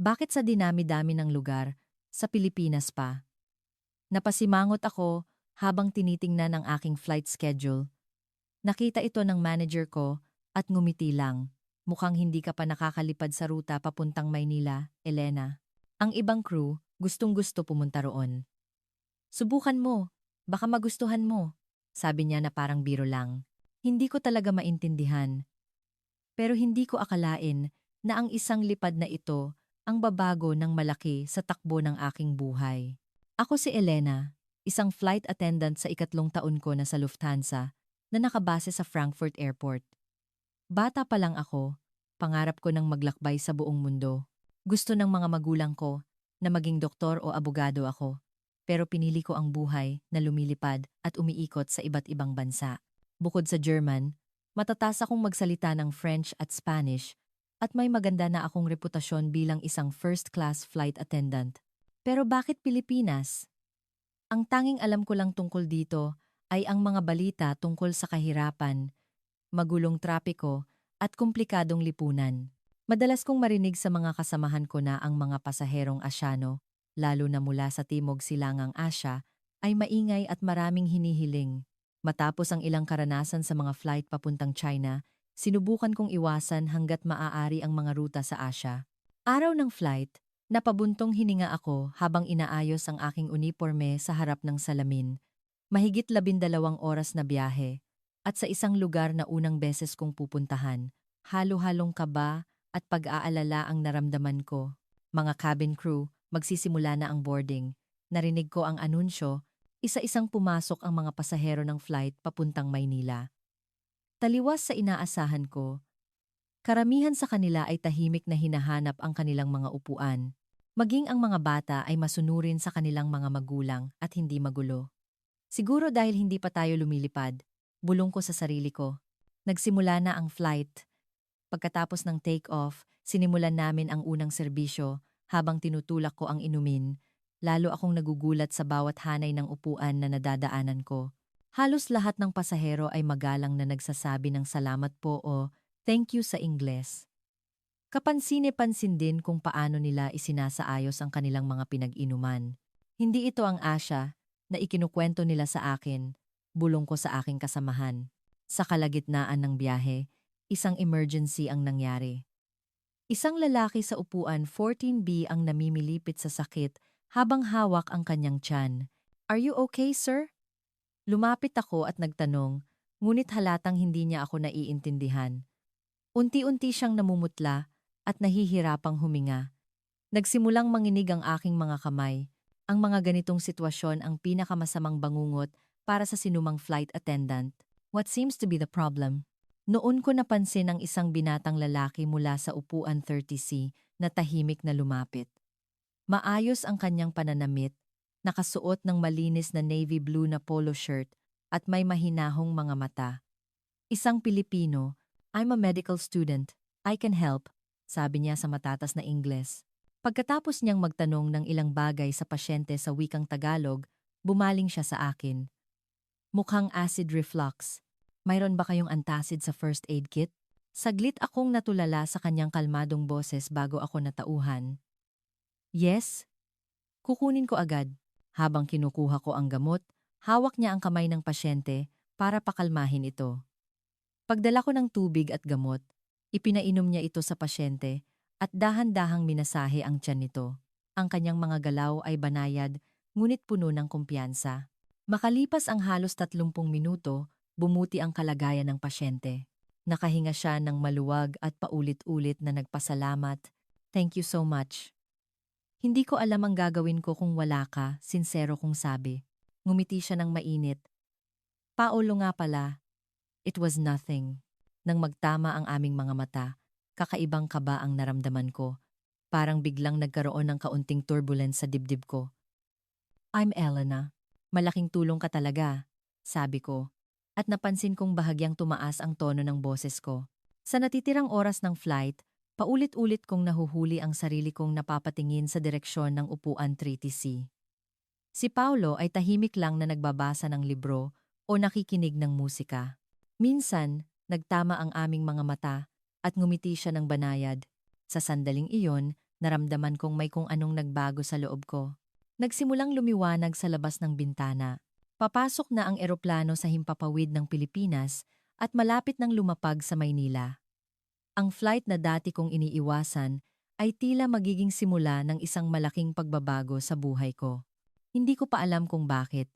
Bakit sa dinami-dami ng lugar, sa Pilipinas pa? Napasimangot ako habang tinitingnan ang aking flight schedule. Nakita ito ng manager ko at ngumiti lang. Mukhang hindi ka pa nakakalipad sa ruta papuntang Maynila, Elena. Ang ibang crew, gustong-gusto pumunta roon. Subukan mo, baka magustuhan mo, sabi niya na parang biro lang. Hindi ko talaga maintindihan. Pero hindi ko akalain na ang isang lipad na ito ang babago ng malaki sa takbo ng aking buhay. Ako si Elena, isang flight attendant sa ikatlong taon ko na sa Lufthansa na nakabase sa Frankfurt Airport. Bata pa lang ako, pangarap ko ng maglakbay sa buong mundo. Gusto ng mga magulang ko na maging doktor o abogado ako, pero pinili ko ang buhay na lumilipad at umiikot sa iba't ibang bansa. Bukod sa German, matatas akong magsalita ng French at Spanish at may maganda na akong reputasyon bilang isang first-class flight attendant. Pero bakit Pilipinas? Ang tanging alam ko lang tungkol dito ay ang mga balita tungkol sa kahirapan, magulong trapiko at komplikadong lipunan. Madalas kong marinig sa mga kasamahan ko na ang mga pasaherong Asyano, lalo na mula sa Timog Silangang Asya, ay maingay at maraming hinihiling. Matapos ang ilang karanasan sa mga flight papuntang China, sinubukan kong iwasan hanggat maaari ang mga ruta sa Asya. Araw ng flight, napabuntong hininga ako habang inaayos ang aking uniporme sa harap ng salamin. Mahigit 12 oras na biyahe, at sa isang lugar na unang beses kong pupuntahan, halo-halong kaba at pag-aalala ang naramdaman ko. Mga cabin crew, magsisimula na ang boarding. Narinig ko ang anunsyo, isa-isang pumasok ang mga pasahero ng flight papuntang Maynila. Taliwas sa inaasahan ko, karamihan sa kanila ay tahimik na hinahanap ang kanilang mga upuan. Maging ang mga bata ay masunurin sa kanilang mga magulang at hindi magulo. Siguro dahil hindi pa tayo lumilipad, bulong ko sa sarili ko. Nagsimula na ang flight. Pagkatapos ng take-off, sinimulan namin ang unang serbisyo habang tinutulak ko ang inumin. Lalo akong nagugulat sa bawat hanay ng upuan na nadadaanan ko. Halos lahat ng pasahero ay magalang na nagsasabi ng salamat po o thank you sa Ingles. Kapansine-pansin din kung paano nila isinasaayos ang kanilang mga pinag-inuman. Hindi ito ang Asya na ikinukwento nila sa akin, bulong ko sa aking kasamahan. Sa kalagitnaan ng biyahe, isang emergency ang nangyari. Isang lalaki sa upuan 14B ang namimilipit sa sakit habang hawak ang kanyang tiyan. Are you okay, sir? Lumapit ako at nagtanong, ngunit halatang hindi niya ako naiintindihan. Unti-unti siyang namumutla at nahihirapang huminga. Nagsimulang manginig ang aking mga kamay. Ang mga ganitong sitwasyon ang pinakamasamang bangungot para sa sinumang flight attendant. What seems to be the problem? Noon ko napansin ang isang binatang lalaki mula sa upuan 30C na tahimik na lumapit. Maayos ang kanyang pananamit, nakasuot ng malinis na navy blue na polo shirt at may mahinahong mga mata. Isang Pilipino, I'm a medical student, I can help, sabi niya sa matatas na Ingles. Pagkatapos niyang magtanong ng ilang bagay sa pasyente sa wikang Tagalog, bumaling siya sa akin. Mukhang acid reflux. Mayroon ba kayong antacid sa first aid kit? Saglit akong natulala sa kanyang kalmadong boses bago ako natauhan. Yes? Kukunin ko agad. Habang kinukuha ko ang gamot, hawak niya ang kamay ng pasyente para pakalmahin ito. Pagdala ko ng tubig at gamot, ipinainom niya ito sa pasyente at dahan-dahang minasahe ang tiyan nito. Ang kanyang mga galaw ay banayad, ngunit puno ng kumpiyansa. Makalipas ang halos 30 minuto, bumuti ang kalagayan ng pasyente. Nakahinga siya ng maluwag at paulit-ulit na nagpasalamat. Thank you so much. Hindi ko alam ang gagawin ko kung wala ka, sinsero kong sabi. Ngumiti siya ng mainit. Paolo nga pala. It was nothing. Nang magtama ang aming mga mata, kakaibang kaba ang naramdaman ko. Parang biglang nagkaroon ng kaunting turbulence sa dibdib ko. I'm Elena. Malaking tulong ka talaga, sabi ko. At napansin kong bahagyang tumaas ang tono ng boses ko. Sa natitirang oras ng flight, paulit-ulit kong nahuhuli ang sarili kong napapatingin sa direksyon ng upuan 3TC. Si Paulo ay tahimik lang na nagbabasa ng libro o nakikinig ng musika. Minsan, nagtama ang aming mga mata at ngumiti siya ng banayad. Sa sandaling iyon, Naramdaman kong may kung anong nagbago sa loob ko. Nagsimulang lumiwanag sa labas ng bintana. Papasok na ang eroplano sa himpapawid ng Pilipinas at malapit nang lumapag sa Maynila. Ang flight na dati kong iniiwasan ay tila magiging simula ng isang malaking pagbabago sa buhay ko. Hindi ko pa alam kung bakit,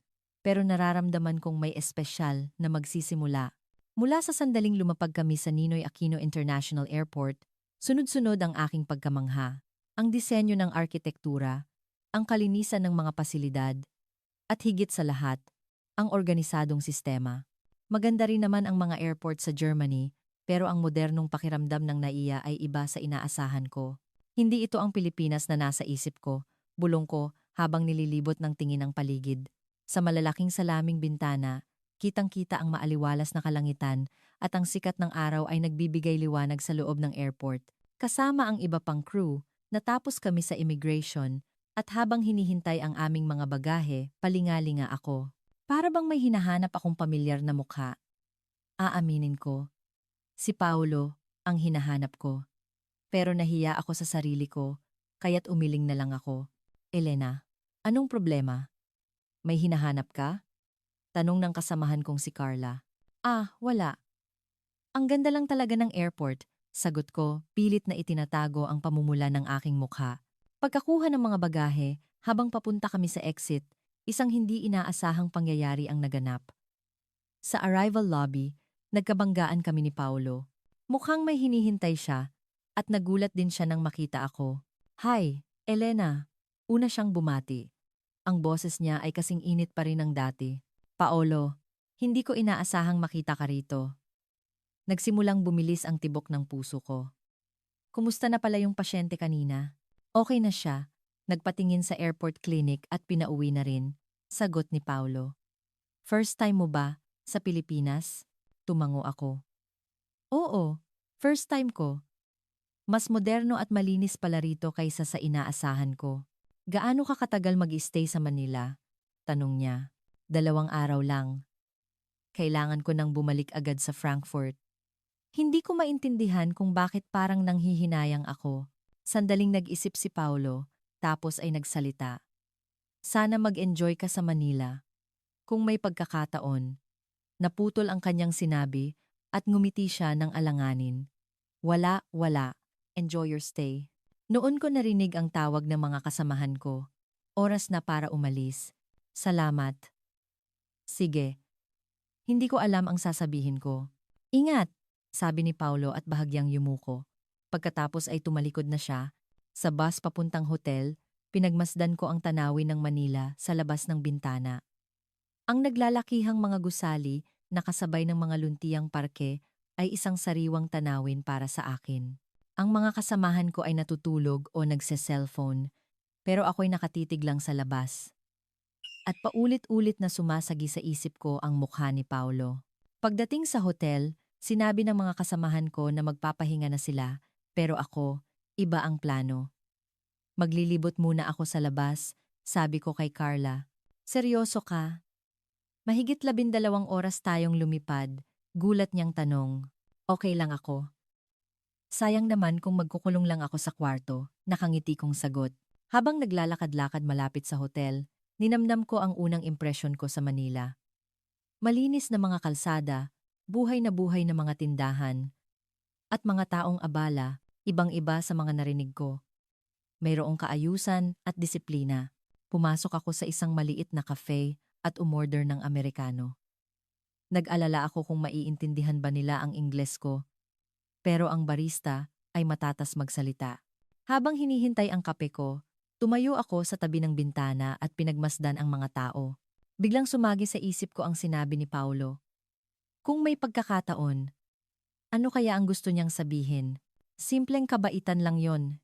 pero nararamdaman kong may espesyal na magsisimula. Mula sa sandaling lumapag kami sa Ninoy Aquino International Airport, sunod-sunod ang aking pagkamangha. Ang disenyo ng arkitektura, ang kalinisan ng mga pasilidad, at higit sa lahat, ang organisadong sistema. Maganda rin naman ang mga airport sa Germany, pero ang modernong pakiramdam ng NAIA ay iba sa inaasahan ko. Hindi ito ang Pilipinas na nasa isip ko, bulong ko habang nililibot ng tingin ang paligid. Sa malalaking salaming bintana, kitang-kita ang maaliwalas na kalangitan at ang sikat ng araw ay nagbibigay liwanag sa loob ng airport. Kasama ang iba pang crew, natapos kami sa immigration at habang hinihintay ang aming mga bagahe, palingalinga ako. Para bang may hinahanap akong pamilyar na mukha. Aaminin ko. Si Paulo, ang hinahanap ko. Pero nahiya ako sa sarili ko, kaya't umiling na lang ako. Elena, anong problema? May hinahanap ka? Tanong ng kasamahan kong si Carla. Wala. Ang ganda lang talaga ng airport, sagot ko, pilit na itinatago ang pamumula ng aking mukha. Pagkakuha ng mga bagahe, habang papunta kami sa exit, isang hindi inaasahang pangyayari ang naganap. Sa arrival lobby, nagkabanggaan kami ni Paulo. Mukhang may hinihintay siya at nagulat din siya nang makita ako. Hi, Elena. Una siyang bumati. Ang boses niya ay kasing init pa rin ng dati. Paolo, hindi ko inaasahang makita ka rito. Nagsimulang bumilis ang tibok ng puso ko. Kumusta na pala yung pasyente kanina? Okay na siya. Nagpatingin sa airport clinic at pinauwi na rin. Sagot ni Paulo. First time mo ba sa Pilipinas? Tumango ako. Oo, first time ko. Mas moderno at malinis pala rito kaysa sa inaasahan ko. Gaano ka katagal mag-stay sa Manila? Tanong niya. 2 araw lang. Kailangan ko nang bumalik agad sa Frankfurt. Hindi ko maintindihan kung bakit parang nanghihinayang ako. Sandaling nag-isip si Paulo, tapos ay nagsalita. Sana mag-enjoy ka sa Manila. Kung may pagkakataon. Naputol ang kanyang sinabi at ngumiti siya ng alanganin. Wala. Enjoy your stay. Noon ko narinig ang tawag ng mga kasamahan ko. Oras na para umalis. Salamat. Sige. Hindi ko alam ang sasabihin ko. Ingat, sabi ni Paulo at bahagyang yumuko. Pagkatapos ay tumalikod na siya. Sa bus papuntang hotel, pinagmasdan ko ang tanawin ng Manila sa labas ng bintana. Ang naglalakihang mga gusali, nakasabay ng mga luntiyang parke, ay isang sariwang tanawin para sa akin. Ang mga kasamahan ko ay natutulog o nagse-cellphone, pero ako'y nakatitig lang sa labas. At paulit-ulit na sumasagi sa isip ko ang mukha ni Paulo. Pagdating sa hotel, sinabi ng mga kasamahan ko na magpapahinga na sila, pero ako, iba ang plano. Maglilibot muna ako sa labas, sabi ko kay Carla. Seryoso ka? Mahigit 12 oras tayong lumipad, gulat niyang tanong. Okay lang ako. Sayang naman kung magkukulong lang ako sa kwarto, nakangiti kong sagot. Habang naglalakad-lakad malapit sa hotel, ninamnam ko ang unang impresyon ko sa Manila. Malinis na mga kalsada, buhay na mga tindahan, at mga taong abala, ibang-iba sa mga narinig ko. Mayroong kaayusan at disiplina. Pumasok ako sa isang maliit na cafe at umorder ng Amerikano. Nag-alala ako kung maiintindihan ba nila ang Ingles ko, pero ang barista ay matatas magsalita. Habang hinihintay ang kape ko, tumayo ako sa tabi ng bintana at pinagmasdan ang mga tao. Biglang sumagi sa isip ko ang sinabi ni Paulo. Kung may pagkakataon, ano kaya ang gusto niyang sabihin? Simpleng kabaitan lang yon,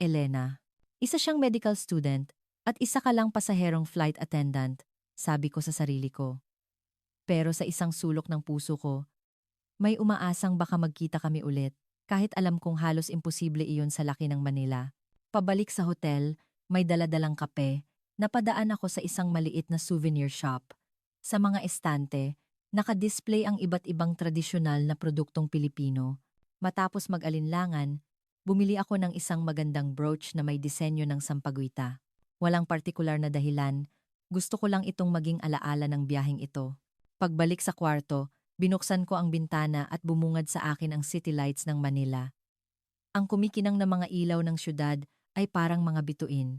Elena. Isa siyang medical student at isa ka lang pasaherong flight attendant, sabi ko sa sarili ko. Pero sa isang sulok ng puso ko, may umaasang baka magkita kami ulit, kahit alam kong halos imposible iyon sa laki ng Manila. Pabalik sa hotel, may daladalang kape, napadaan ako sa isang maliit na souvenir shop. Sa mga estante, nakadisplay ang iba't ibang tradisyonal na produktong Pilipino. Matapos mag-alinlangan, Bumili ako ng isang magandang brooch na may disenyo ng sampaguita. Walang partikular na dahilan, gusto ko lang itong maging alaala ng biyaheng ito. Pagbalik sa kwarto, binuksan ko ang bintana at bumungad sa akin ang city lights ng Manila. Ang kumikinang na mga ilaw ng syudad ay parang mga bituin.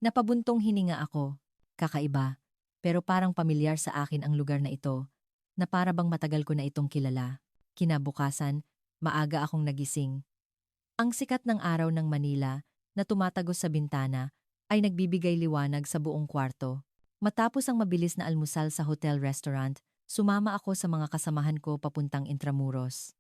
Napabuntong hininga ako. Kakaiba, pero parang pamilyar sa akin ang lugar na ito, na para bang matagal ko na itong kilala. Kinabukasan, maaga akong nagising. Ang sikat ng araw ng Manila na tumatagos sa bintana ay nagbibigay liwanag sa buong kwarto. Matapos ang mabilis na almusal sa hotel-restaurant, sumama ako sa mga kasamahan ko papuntang Intramuros.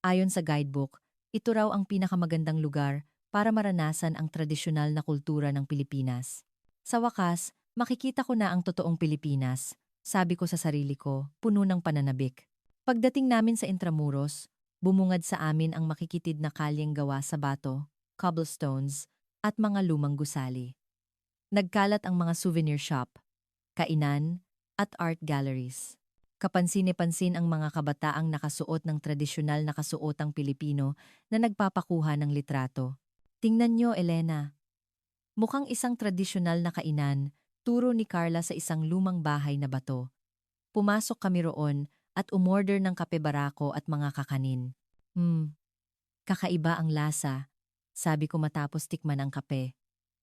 Ayon sa guidebook, ito raw ang pinakamagandang lugar para maranasan ang tradisyonal na kultura ng Pilipinas. Sa wakas, makikita ko na ang totoong Pilipinas, sabi ko sa sarili ko, puno ng pananabik. Pagdating namin sa Intramuros, bumungad sa amin ang makikitid na kalyeng gawa sa bato, cobblestones, at mga lumang gusali. Nagkalat ang mga souvenir shop, kainan, at art galleries. Kapansin-pansin ang mga kabataang nakasuot ng tradisyonal na kasuotang Pilipino na nagpapakuha ng litrato. Tingnan nyo, Elena. Mukhang isang tradisyonal na kainan, turo ni Carla sa isang lumang bahay na bato. Pumasok kami roon at umorder ng kape barako at mga kakanin. Kakaiba ang lasa, sabi ko matapos tikman ang kape.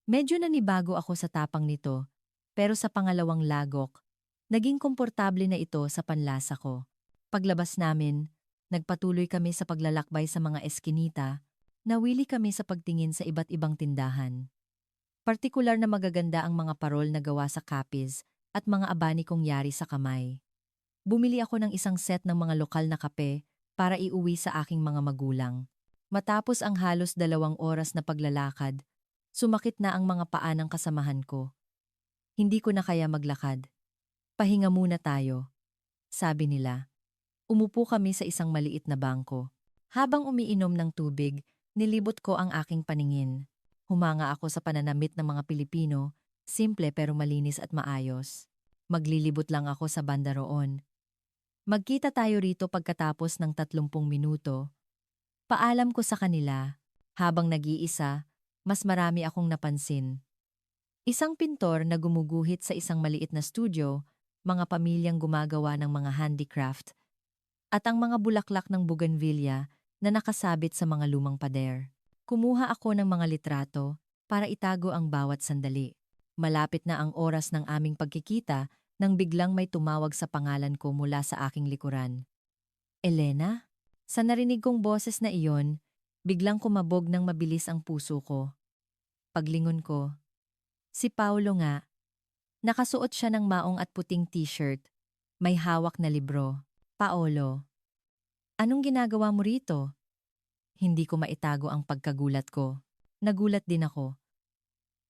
Medyo nanibago ako sa tapang nito, pero sa pangalawang lagok, naging komportable na ito sa panlasa ko. Paglabas namin, nagpatuloy kami sa paglalakbay sa mga eskinita, nawili kami sa pagtingin sa iba't ibang tindahan. Partikular na magaganda ang mga parol na gawa sa kapis at mga abanikong yari sa kamay. Bumili ako ng isang set ng mga lokal na kape para iuwi sa aking mga magulang. Matapos ang halos 2 oras na paglalakad, sumakit na ang mga paa ng kasamahan ko. Hindi ko na kaya maglakad. Pahinga muna tayo, sabi nila. Umupo kami sa isang maliit na bangko. Habang umiinom ng tubig, nilibot ko ang aking paningin. Humanga ako sa pananamit ng mga Pilipino, simple pero malinis at maayos. Maglilibot lang ako sa banda roon. Magkita tayo rito pagkatapos ng 30 minuto. Paalam ko sa kanila, habang nag-iisa, mas marami akong napansin. Isang pintor na gumuguhit sa isang maliit na studio, mga pamilyang gumagawa ng mga handicraft, at ang mga bulaklak ng bougainvillea na nakasabit sa mga lumang pader. Kumuha ako ng mga litrato para itago ang bawat sandali. Malapit na ang oras ng aming pagkikita nang biglang may tumawag sa pangalan ko mula sa aking likuran. Elena? Sa narinig kong boses na iyon, biglang kumabog ng mabilis ang puso ko. Paglingon ko, si Paulo nga. Nakasuot siya ng maong at puting t-shirt. May hawak na libro. Paolo, anong ginagawa mo rito? Hindi ko maitago ang pagkagulat ko. Nagulat din ako.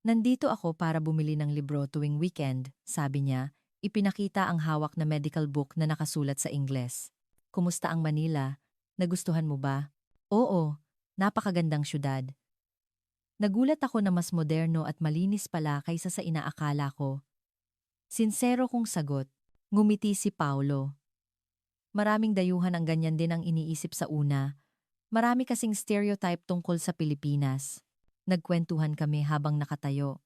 Nandito ako para bumili ng libro tuwing weekend, sabi niya. Ipinakita ang hawak na medical book na nakasulat sa Ingles. Kumusta ang Manila? Nagustuhan mo ba? Oo, napakagandang syudad. Nagulat ako na mas moderno at malinis pala kaysa sa inaakala ko. Sinsero kong sagot, ngumiti si Paulo. Maraming dayuhan ang ganyan din ang iniisip sa una. Marami kasing stereotype tungkol sa Pilipinas. Nagkwentuhan kami habang nakatayo.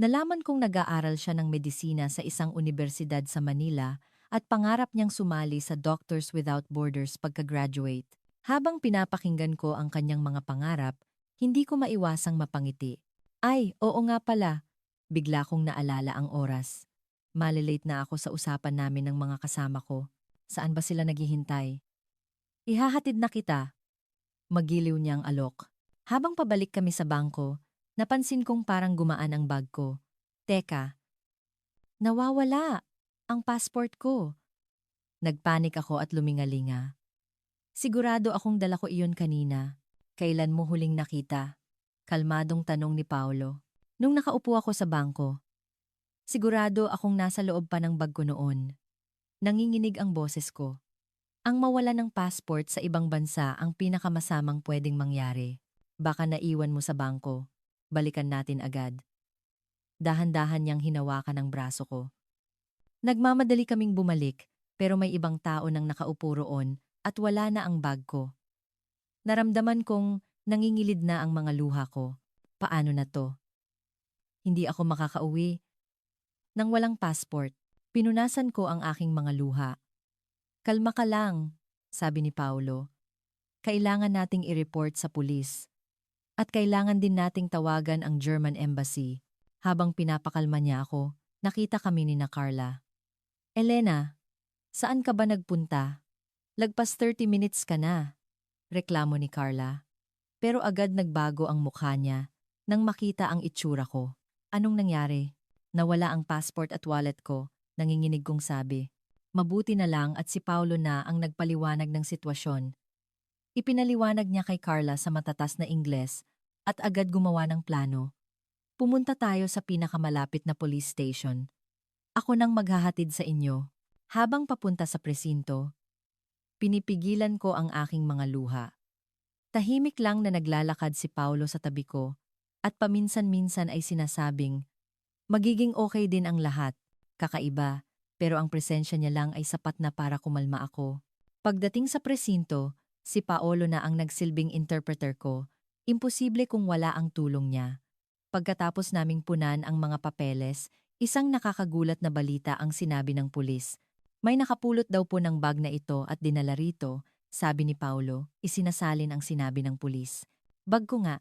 Nalaman kong nag-aaral siya ng medisina sa isang universidad sa Manila at pangarap niyang sumali sa Doctors Without Borders pagka-graduate. Habang pinapakinggan ko ang kanyang mga pangarap, hindi ko maiwasang mapangiti. Ay, oo nga pala. Bigla kong naalala ang oras. Malilate na ako sa usapan namin ng mga kasama ko. Saan ba sila naghihintay? Ihahatid na kita. Magiliw niyang alok. Habang pabalik kami sa bangko, napansin kong parang gumaan ang bag ko. Teka, nawawala ang passport ko. Nagpanik ako at lumingalinga. Sigurado akong dala ko iyon kanina. Kailan mo huling nakita? Kalmadong tanong ni Paulo. Nung nakaupo ako sa bangko. Sigurado akong nasa loob pa ng bag ko noon. Nanginginig ang boses ko. Ang mawala ng passport sa ibang bansa ang pinakamasamang pwedeng mangyari. Baka naiwan mo sa bangko. Balikan natin agad. Dahan-dahan niyang hinawakan ang braso ko. Nagmamadali kaming bumalik, pero may ibang tao nang nakaupo roon at wala na ang bag ko. Naramdaman kong Nangingilid na ang mga luha ko. Paano na to? Hindi ako makakauwi. Nang walang passport, pinunasan ko ang aking mga luha. Kalma ka lang, sabi ni Paulo. Kailangan nating i-report sa pulis. At kailangan din nating tawagan ang German Embassy. Habang pinapakalma niya ako, nakita kami ni na Carla. Elena, saan ka ba nagpunta? Lagpas 30 minutes ka na, reklamo ni Carla. Pero agad nagbago ang mukha niya nang makita ang itsura ko. Anong nangyari? Nawala ang passport at wallet ko, nanginginig kong sabi. Mabuti na lang at si Paulo na ang nagpaliwanag ng sitwasyon. Ipinaliwanag niya kay Carla sa matatas na Ingles at agad gumawa ng plano. Pumunta tayo sa pinakamalapit na police station. Ako nang maghahatid sa inyo. Habang papunta sa presinto, pinipigilan ko ang aking mga luha. Tahimik lang na naglalakad si Paulo sa tabi ko at paminsan-minsan ay sinasabing, magiging okay din ang lahat, kakaiba, pero ang presensya niya lang ay sapat na para kumalma ako. Pagdating sa presinto, si Paolo na ang nagsilbing interpreter ko. Imposible kung wala ang tulong niya. Pagkatapos naming punan ang mga papeles, isang nakakagulat na balita ang sinabi ng pulis. May nakapulot daw po ng bag na ito at dinala rito, sabi ni Paulo, isinasalin ang sinabi ng pulis. Bag ko nga.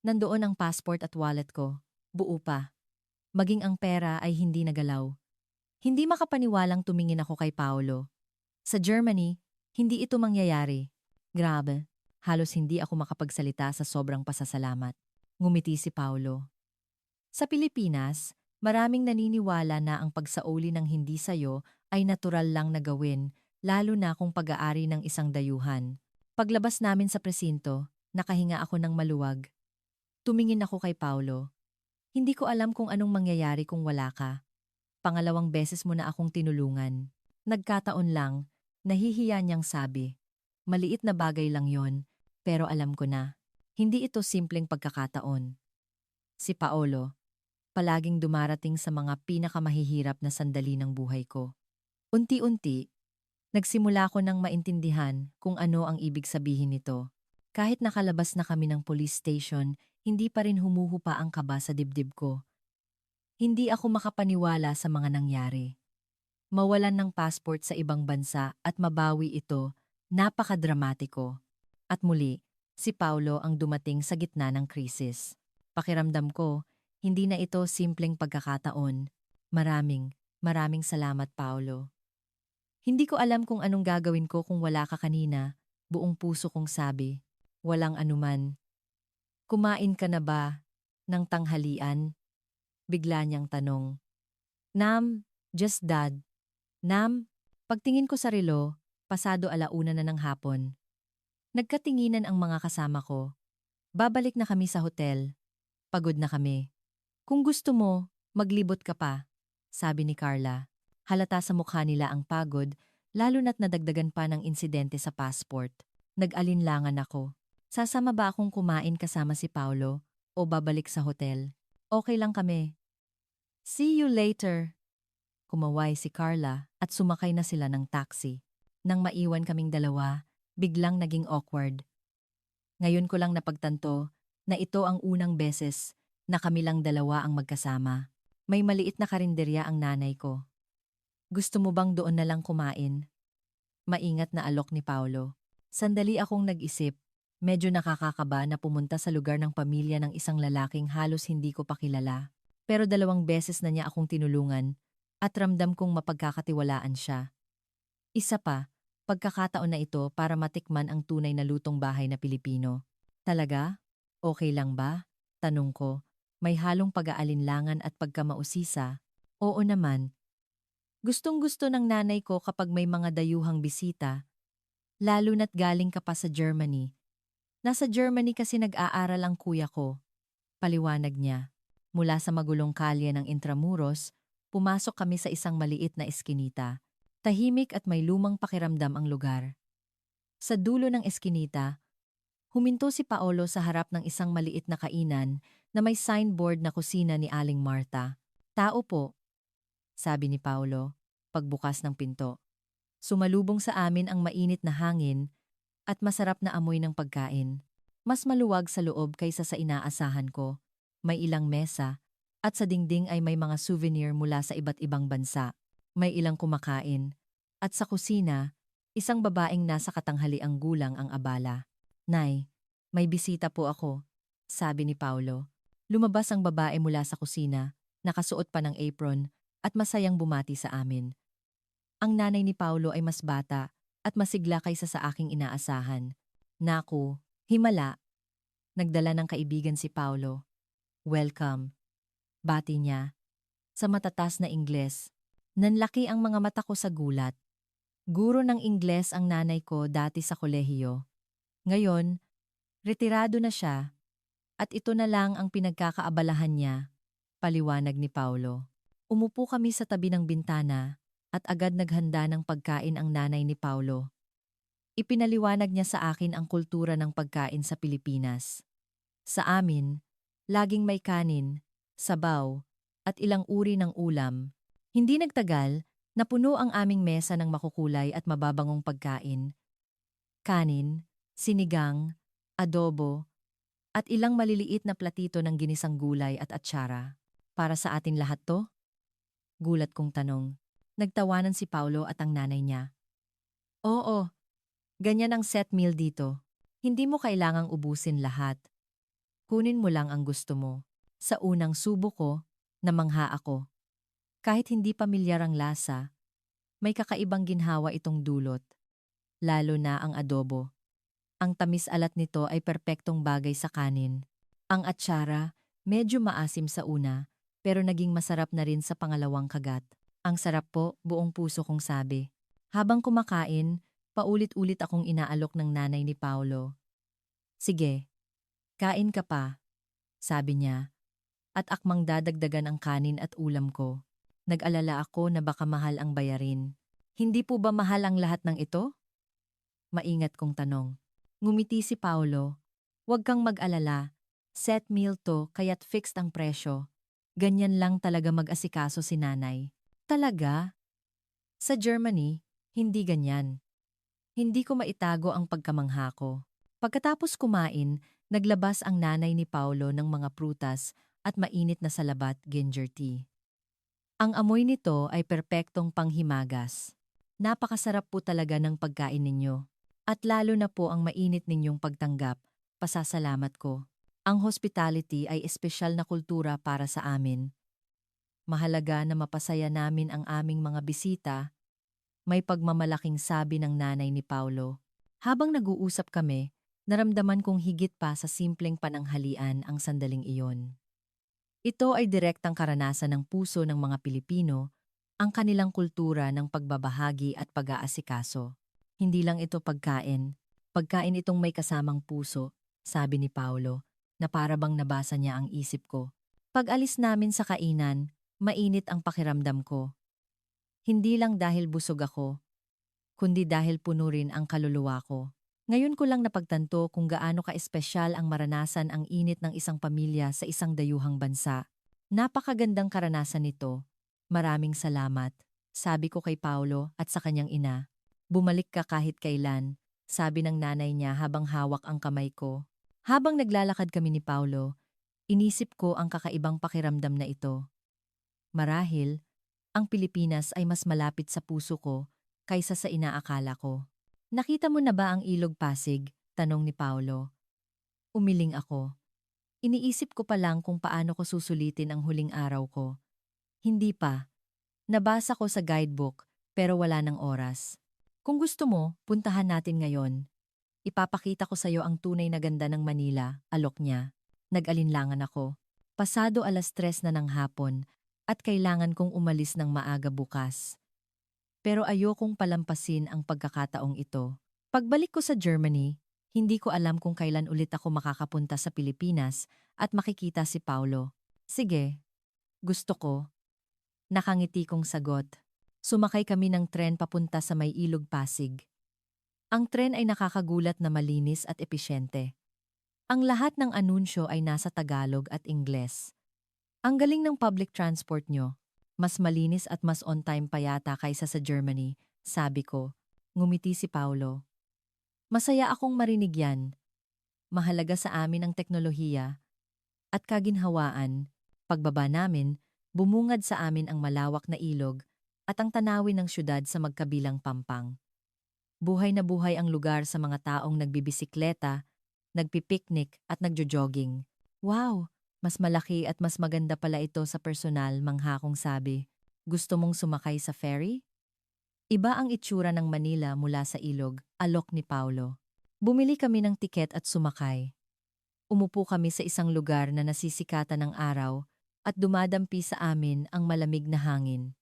Nandoon ang passport at wallet ko. Buo pa. Maging ang pera ay hindi nagalaw. Hindi makapaniwalang tumingin ako kay Paulo. Sa Germany, hindi ito mangyayari. Grabe, halos hindi ako makapagsalita sa sobrang pasasalamat. Ngumiti si Paulo. Sa Pilipinas, maraming naniniwala na ang pagsauli ng hindi sayo ay natural lang na gawin, lalo na kung pag-aari ng isang dayuhan. Paglabas namin sa presinto, nakahinga ako ng maluwag. Tumingin ako kay Paulo. Hindi ko alam kung anong mangyayari kung wala ka. Pangalawang beses mo na akong tinulungan. Nagkataon lang, nahihiya niyang sabi. Maliit na bagay lang yon, pero alam ko na. Hindi ito simpleng pagkakataon. Si Paolo, palaging dumarating sa mga pinakamahihirap na sandali ng buhay ko. Unti-unti, nagsimula ko nang maintindihan kung ano ang ibig sabihin nito. Kahit nakalabas na kami ng police station, hindi pa rin humuhupa ang kaba sa dibdib ko. Hindi ako makapaniwala sa mga nangyari. Mawalan ng passport sa ibang bansa at mabawi ito, napakadramatiko. At muli, si Paulo ang dumating sa gitna ng krisis. Pakiramdam ko, hindi na ito simpleng pagkakataon. Maraming salamat, Paulo. Hindi ko alam kung anong gagawin ko kung wala ka kanina, buong puso kong sabi. Walang anuman. Kumain ka na ba ng tanghalian? Bigla niyang tanong. Nam, just dad. Nam, pagtingin ko sa relo, pasado 1:00 na ng hapon. Nagkatinginan ang mga kasama ko. Babalik na kami sa hotel. Pagod na kami. Kung gusto mo, maglibot ka pa, sabi ni Carla. Halata sa mukha nila ang pagod, lalo na't nadagdagan pa ng insidente sa passport. Nag-alinlangan ako. Sasama ba akong kumain kasama si Paulo o babalik sa hotel? Okay lang kami. See you later. Kumaway si Carla at sumakay na sila ng taxi. Nang maiwan kaming dalawa, biglang naging awkward. Ngayon ko lang napagtanto na ito ang unang beses na kami lang dalawa ang magkasama. May maliit na karinderya ang nanay ko. Gusto mo bang doon na lang kumain? Maingat na alok ni Paulo. Sandali akong nag-isip. Medyo nakakakaba na pumunta sa lugar ng pamilya ng isang lalaking halos hindi ko pa kilala. Pero 2 beses na niya akong tinulungan at ramdam kong mapagkakatiwalaan siya. Isa pa, pagkakataon na ito para matikman ang tunay na lutong bahay na Pilipino. Talaga? Okay lang ba? Tanong ko. May halong pag-aalinlangan at pagkamausisa. Oo naman. Gustong-gusto ng nanay ko kapag may mga dayuhang bisita, lalo na't galing ka pa sa Germany. Nasa Germany kasi nag-aaral ang kuya ko. Paliwanag niya. Mula sa magulong kalye ng Intramuros, pumasok kami sa isang maliit na eskinita. Tahimik at may lumang pakiramdam ang lugar. Sa dulo ng eskinita, huminto si Paolo sa harap ng isang maliit na kainan na may signboard na kusina ni Aling Marta. Tao po, sabi ni Paolo, pagbukas ng pinto. Sumalubong sa amin ang mainit na hangin at masarap na amoy ng pagkain. Mas maluwag sa loob kaysa sa inaasahan ko. May ilang mesa, at sa dingding ay may mga souvenir mula sa iba't ibang bansa. May ilang kumakain. At sa kusina, isang babaeng nasa katanghaliang gulang ang abala. Nay, may bisita po ako, sabi ni Paulo. Lumabas ang babae mula sa kusina, nakasuot pa ng apron, at masayang bumati sa amin. Ang nanay ni Paulo ay mas bata at masigla kaysa sa aking inaasahan. Naku, himala. Nagdala ng kaibigan si Paulo. Welcome. Bati niya. Sa matatas na Ingles. Nanlaki ang mga mata ko sa gulat. Guro ng Ingles ang nanay ko dati sa kolehiyo. Ngayon, retirado na siya. At ito na lang ang pinagkakaabalahan niya. Paliwanag ni Paulo. Umupo kami sa tabi ng bintana at agad naghanda ng pagkain ang nanay ni Paulo. Ipinaliwanag niya sa akin ang kultura ng pagkain sa Pilipinas. Sa amin, laging may kanin, sabaw, at ilang uri ng ulam. Hindi nagtagal, napuno ang aming mesa ng makukulay at mababangong pagkain. Kanin, sinigang, adobo, at ilang maliliit na platito ng ginisang gulay at atsara. Para sa atin lahat to? Gulat kong tanong. Nagtawanan si Paulo at ang nanay niya. Oo, ganyan ang set meal dito. Hindi mo kailangang ubusin lahat. Kunin mo lang ang gusto mo. Sa unang subo ko, namangha ako. Kahit hindi pamilyar ang lasa, may kakaibang ginhawa itong dulot. Lalo na ang adobo. Ang tamis-alat nito ay perpektong bagay sa kanin. Ang atsara, medyo maasim sa una, pero naging masarap na rin sa pangalawang kagat. Ang sarap po, buong puso kong sabi. Habang kumakain, paulit-ulit akong inaalok ng nanay ni Paulo. Sige, kain ka pa, sabi niya, at akmang dadagdagan ang kanin at ulam ko. Nag-alala ako na baka mahal ang bayarin. Hindi po ba mahal ang lahat ng ito? Maingat kong tanong. Ngumiti si Paulo. Huwag kang mag-alala. Set meal to kaya't fixed ang presyo. Ganyan lang talaga mag-asikaso si nanay. Talaga? Sa Germany, hindi ganyan. Hindi ko maitago ang pagkamangha ko. Pagkatapos kumain, naglabas ang nanay ni Paulo ng mga prutas at mainit na salabat ginger tea. Ang amoy nito ay perpektong panghimagas. Napakasarap po talaga ng pagkain ninyo. At lalo na po ang mainit ninyong pagtanggap, pasasalamat ko. Ang hospitality ay espesyal na kultura para sa amin. Mahalaga na mapasaya namin ang aming mga bisita, may pagmamalaking sabi ng nanay ni Paulo. Habang nag-uusap kami, naramdaman kong higit pa sa simpleng pananghalian ang sandaling iyon. Ito ay direktang karanasan ng puso ng mga Pilipino, ang kanilang kultura ng pagbabahagi at pag-aasikaso. Hindi lang ito pagkain. Pagkain itong may kasamang puso, sabi ni Paulo, na parabang nabasa niya ang isip ko. Pag-alis namin sa kainan, mainit ang pakiramdam ko. Hindi lang dahil busog ako, kundi dahil puno rin ang kaluluwa ko. Ngayon ko lang napagtanto kung gaano ka-espesyal ang maranasan ang init ng isang pamilya sa isang dayuhang bansa. Napakagandang karanasan nito. Maraming salamat, sabi ko kay Paulo at sa kanyang ina. Bumalik ka kahit kailan, sabi ng nanay niya habang hawak ang kamay ko. Habang naglalakad kami ni Paulo, inisip ko ang kakaibang pakiramdam na ito. Marahil, ang Pilipinas ay mas malapit sa puso ko kaysa sa inaakala ko. Nakita mo na ba ang Ilog Pasig? Tanong ni Paulo. Umiling ako. Iniisip ko pa lang kung paano ko susulitin ang huling araw ko. Hindi pa. Nabasa ko sa guidebook pero wala ng oras. Kung gusto mo, puntahan natin ngayon. Ipapakita ko sa iyo ang tunay na ganda ng Manila, alok niya. Nag-alinlangan ako. Pasado 3:00 na ng hapon at kailangan kong umalis ng maaga bukas. Pero ayokong palampasin ang pagkakataong ito. Pagbalik ko sa Germany, hindi ko alam kung kailan ulit ako makakapunta sa Pilipinas at makikita si Paulo. Sige, gusto ko. Nakangiti kong sagot. Sumakay kami ng tren papunta sa may Ilog Pasig. Ang tren ay nakakagulat na malinis at episyente. Ang lahat ng anunsyo ay nasa Tagalog at Ingles. Ang galing ng public transport nyo. Mas malinis at mas on time pa yata kaysa sa Germany, sabi ko. Ngumiti si Paulo. Masaya akong marinig yan. mahalaga sa amin ang teknolohiya at kaginhawaan. Pagbaba namin, bumungad sa amin ang malawak na ilog at ang tanawin ng syudad sa magkabilang pampang. Buhay na buhay ang lugar sa mga taong nagbibisikleta, nagpipiknik at nagjo-jogging. Wow! Mas malaki at mas maganda pala ito sa personal, mangha kong sabi. Gusto mong sumakay sa ferry? Iba ang itsura ng Manila mula sa ilog, alok ni Paulo. Bumili kami ng tiket at sumakay. Umupo kami sa isang lugar na nasisikatan ng araw at dumadampi sa amin ang malamig na hangin.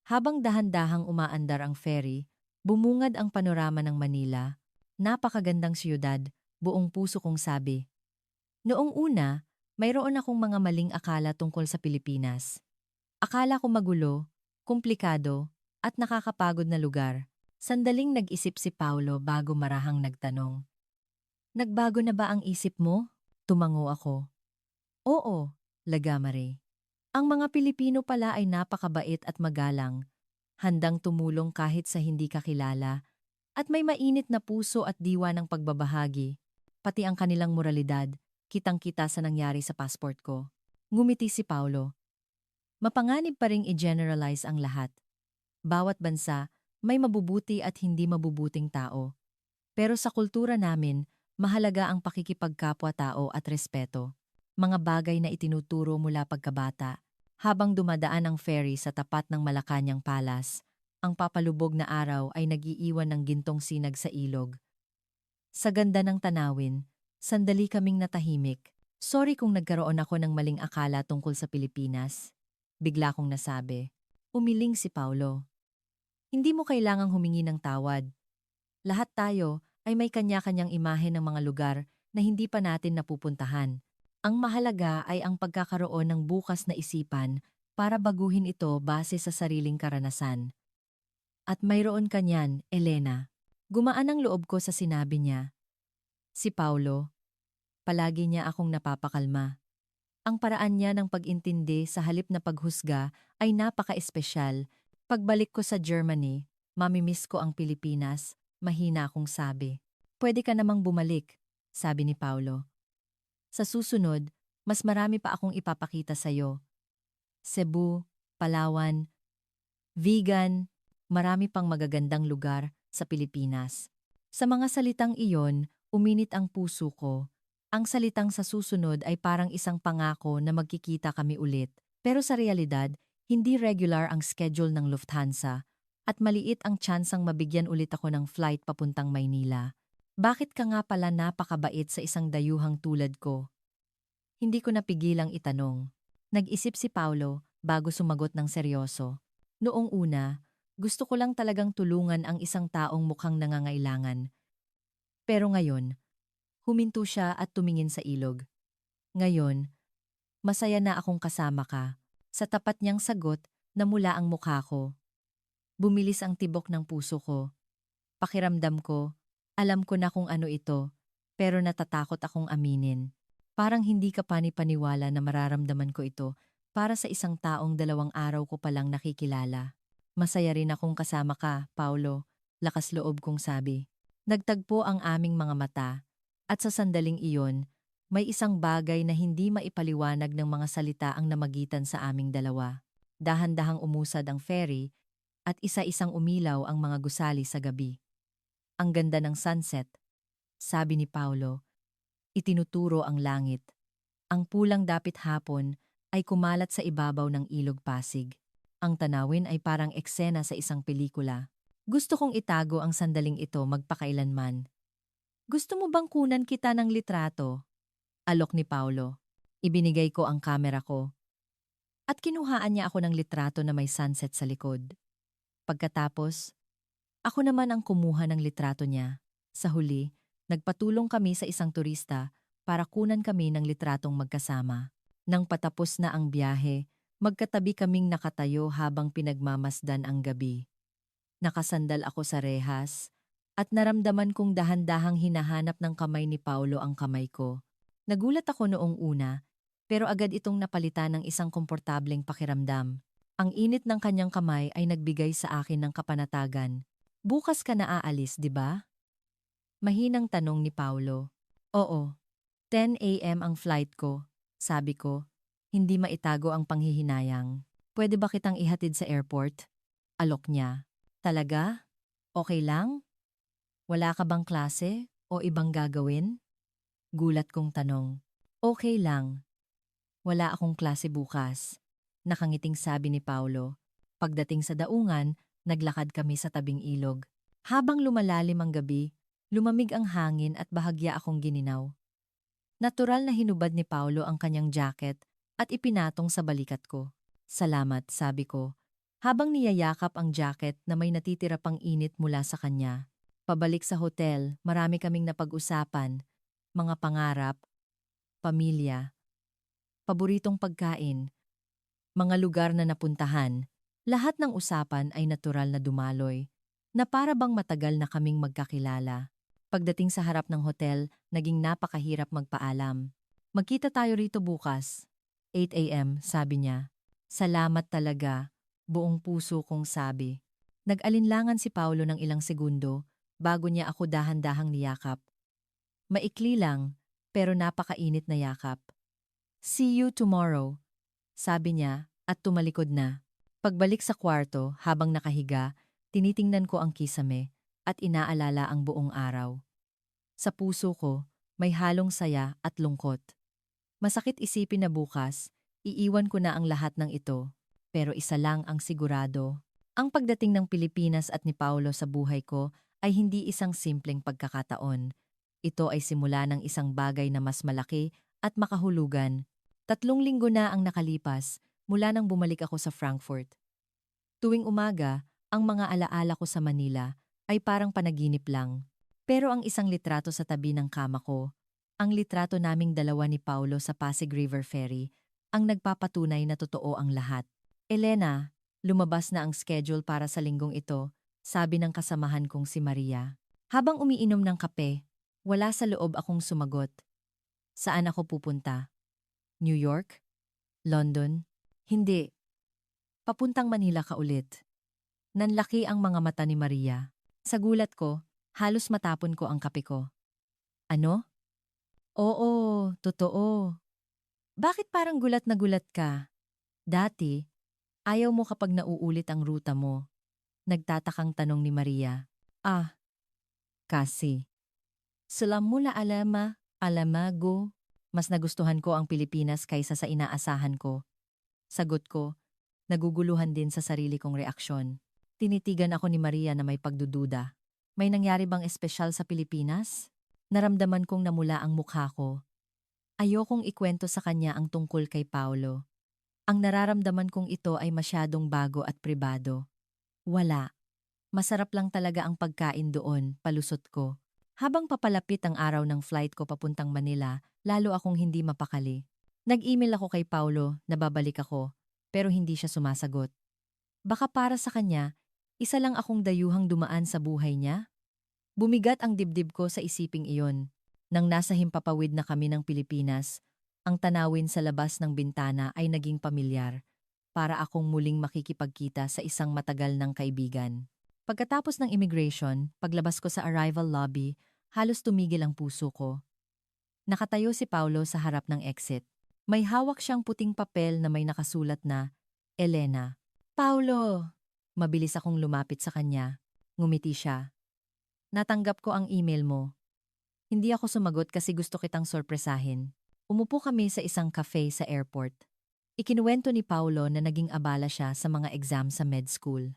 Habang dahan-dahang umaandar ang ferry, bumungad ang panorama ng Manila. Napakagandang siyudad, buong puso kong sabi. Noong una, mayroon akong mga maling akala tungkol sa Pilipinas. Akala ko magulo, komplikado, at nakakapagod na lugar. Sandaling nag-isip si Paulo bago marahang nagtanong. Nagbago na ba ang isip mo? Tumango ako. Oo, Lagamare. Ang mga Pilipino pala ay napakabait at magalang, handang tumulong kahit sa hindi kakilala, at may mainit na puso at diwa ng pagbabahagi, pati ang kanilang moralidad, kitang-kita sa nangyari sa passport ko. Ngumiti si Paulo. Mapanganib pa ring i-generalize ang lahat. Bawat bansa, may mabubuti at hindi mabubuting tao. Pero sa kultura namin, mahalaga ang pakikipagkapwa-tao at respeto. Mga bagay na itinuturo mula pagkabata. Habang dumadaan ang ferry sa tapat ng Malacañang Palace, ang papalubog na araw ay nag-iiwan ng gintong sinag sa ilog. Sa ganda ng tanawin, sandali kaming natahimik. Sorry kung nagkaroon ako ng maling akala tungkol sa Pilipinas. Bigla kong nasabi. Umiling si Paulo. Hindi mo kailangang humingi ng tawad. Lahat tayo ay may kanya-kanyang imahe ng mga lugar na hindi pa natin napupuntahan. Ang mahalaga ay ang pagkakaroon ng bukas na isipan para baguhin ito base sa sariling karanasan. At mayroon ka niyan, Elena. Gumaan ang loob ko sa sinabi niya. Si Paulo, palagi niya akong napapakalma. Ang paraan niya ng pag-intindi sa halip na paghusga ay napaka-espesyal. Pagbalik ko sa Germany, mamimiss ko ang Pilipinas, mahina akong sabi. Pwede ka namang bumalik, sabi ni Paulo. Sa susunod, mas marami pa akong ipapakita sa'yo. Cebu, Palawan, Vigan, marami pang magagandang lugar sa Pilipinas. Sa mga salitang iyon, uminit ang puso ko. Ang salitang sa susunod ay parang isang pangako na magkikita kami ulit. Pero sa realidad, hindi regular ang schedule ng Lufthansa at maliit ang tsansang mabigyan ulit ako ng flight papuntang Maynila. Bakit ka nga pala napakabait sa isang dayuhang tulad ko? Hindi ko napigilang itanong. Nag-isip si Paulo bago sumagot ng seryoso. Noong una, gusto ko lang talagang tulungan ang isang taong mukhang nangangailangan. Pero ngayon, huminto siya at tumingin sa ilog. Ngayon, masaya na akong kasama ka. Sa tapat niyang sagot, namula ang mukha ko. Bumilis ang tibok ng puso ko. Pakiramdam ko, alam ko na kung ano ito, pero natatakot akong aminin. Parang hindi ka panipaniwala na mararamdaman ko ito para sa isang taong 2 araw ko palang nakikilala. Masaya rin akong kasama ka, Paulo, lakas loob kong sabi. Nagtagpo ang aming mga mata, at sa sandaling iyon, may isang bagay na hindi maipaliwanag ng mga salita ang namagitan sa aming dalawa. Dahan-dahang umusad ang ferry, at isa-isang umilaw ang mga gusali sa gabi. Ang ganda ng sunset, sabi ni Paulo. Itinuturo ang langit. Ang pulang dapit hapon ay kumalat sa ibabaw ng ilog Pasig. Ang tanawin ay parang eksena sa isang pelikula. Gusto kong itago ang sandaling ito magpakailanman. Gusto mo bang kunan kita ng litrato? Alok ni Paulo. Ibinigay ko ang kamera ko. At kinuhaan niya ako ng litrato na may sunset sa likod. Pagkatapos, ako naman ang kumuha ng litrato niya. Sa huli, nagpatulong kami sa isang turista para kunan kami ng litratong magkasama. Nang patapos na ang biyahe, magkatabi kaming nakatayo habang pinagmamasdan ang gabi. Nakasandal ako sa rehas at naramdaman kong dahan-dahang hinahanap ng kamay ni Paulo ang kamay ko. Nagulat ako noong una, pero agad itong napalitan ng isang komportableng pakiramdam. Ang init ng kanyang kamay ay nagbigay sa akin ng kapanatagan. Bukas ka na aalis, di ba? Mahinang tanong ni Paulo. Oo. 10 a.m. ang flight ko, sabi ko. Hindi maitago ang panghihinayang. Pwede ba kitang ihatid sa airport? Alok niya. Talaga? Okay lang? Wala ka bang klase o ibang gagawin? Gulat kong tanong. Okay lang. Wala akong klase bukas. Nakangiting sabi ni Paulo. Pagdating sa daungan, naglakad kami sa tabing ilog. Habang lumalalim ang gabi, lumamig ang hangin at bahagya akong gininaw. Natural na hinubad ni Paulo ang kanyang jacket at ipinatong sa balikat ko. Salamat, sabi ko. Habang niyayakap ang jacket na may natitira pang init mula sa kanya. Pabalik sa hotel, marami kaming napag-usapan. Mga pangarap, pamilya, paboritong pagkain, mga lugar na napuntahan. Lahat ng usapan ay natural na dumaloy, na para bang matagal na kaming magkakilala. Pagdating sa harap ng hotel, naging napakahirap magpaalam. Magkita tayo rito bukas. 8 a.m., sabi niya. Salamat talaga, buong puso kong sabi. Nag-alinlangan si Paulo ng ilang segundo bago niya ako dahan-dahang niyakap. Maikli lang, pero napakainit na yakap. See you tomorrow, sabi niya at tumalikod na. Pagbalik sa kwarto habang nakahiga, tinitingnan ko ang kisame at inaalala ang buong araw. Sa puso ko, may halong saya at lungkot. Masakit isipin na bukas, iiwan ko na ang lahat ng ito. Pero isa lang ang sigurado. Ang pagdating ng Pilipinas at ni Paulo sa buhay ko ay hindi isang simpleng pagkakataon. Ito ay simula ng isang bagay na mas malaki at makahulugan. 3 linggo na ang nakalipas mula nang bumalik ako sa Frankfurt. Tuwing umaga, ang mga alaala ko sa Manila ay parang panaginip lang. Pero ang isang litrato sa tabi ng kama ko, ang litrato naming dalawa ni Paulo sa Pasig River Ferry, ang nagpapatunay na totoo ang lahat. Elena, lumabas na ang schedule para sa linggong ito, sabi ng kasamahan kong si Maria. Habang umiinom ng kape, wala sa loob akong sumagot. Saan ako pupunta? New York? London? Hindi. Papuntang Manila ka ulit. Nanlaki ang mga mata ni Maria. Sa gulat ko, halos matapon ko ang kape ko. Ano? Oo, totoo. Bakit parang gulat na gulat ka? Dati, ayaw mo kapag nauulit ang ruta mo. Nagtatakang tanong ni Maria. Ah, kasi. Salam mula alamago. Mas nagustuhan ko ang Pilipinas kaysa sa inaasahan ko. Sagot ko, naguguluhan din sa sarili kong reaksyon. Tinitigan ako ni Maria na may pagdududa. May nangyari bang espesyal sa Pilipinas? Naramdaman kong namula ang mukha ko. Ayokong ikwento sa kanya ang tungkol kay Paulo. Ang nararamdaman kong ito ay masyadong bago at pribado. Wala. Masarap lang talaga ang pagkain doon, palusot ko. Habang papalapit ang araw ng flight ko papuntang Manila, lalo akong hindi mapakali. Nag-email ako kay Paulo na babalik ako, pero hindi siya sumasagot. Baka para sa kanya, isa lang akong dayuhang dumaan sa buhay niya? Bumigat ang dibdib ko sa isiping iyon. Nang nasa himpapawid na kami ng Pilipinas, ang tanawin sa labas ng bintana ay naging pamilyar, para akong muling makikipagkita sa isang matagal ng kaibigan. Pagkatapos ng immigration, paglabas ko sa arrival lobby, halos tumigil ang puso ko. Nakatayo si Paulo sa harap ng exit. May hawak siyang puting papel na may nakasulat na, Elena. Paulo! Mabilis akong lumapit sa kanya. Ngumiti siya. Natanggap ko ang email mo. Hindi ako sumagot kasi gusto kitang sorpresahin. Umupo kami sa isang cafe sa airport. Ikinuwento ni Paulo na naging abala siya sa mga exam sa med school.